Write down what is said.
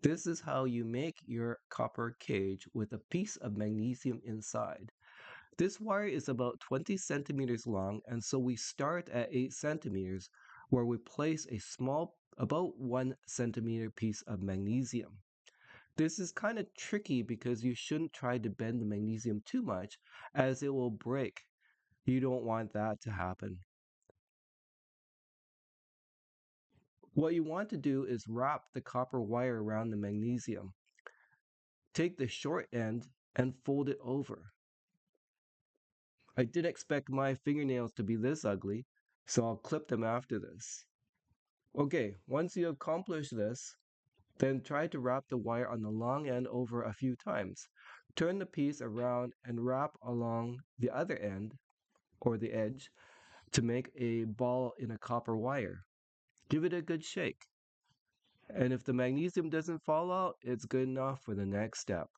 This is how you make your copper cage with a piece of magnesium inside. This wire is about 20 centimeters long, and so we start at 8 centimeters, where we place a small, about 1 centimeter piece of magnesium. This is kind of tricky because you shouldn't try to bend the magnesium too much, as it will break. You don't want that to happen. What you want to do is wrap the copper wire around the magnesium. Take the short end and fold it over. I didn't expect my fingernails to be this ugly, so I'll clip them after this. Okay, once you accomplish this, then try to wrap the wire on the long end over a few times. Turn the piece around and wrap along the other end, or the edge, to make a ball in a copper wire. Give it a good shake. And if the magnesium doesn't fall out, it's good enough for the next step.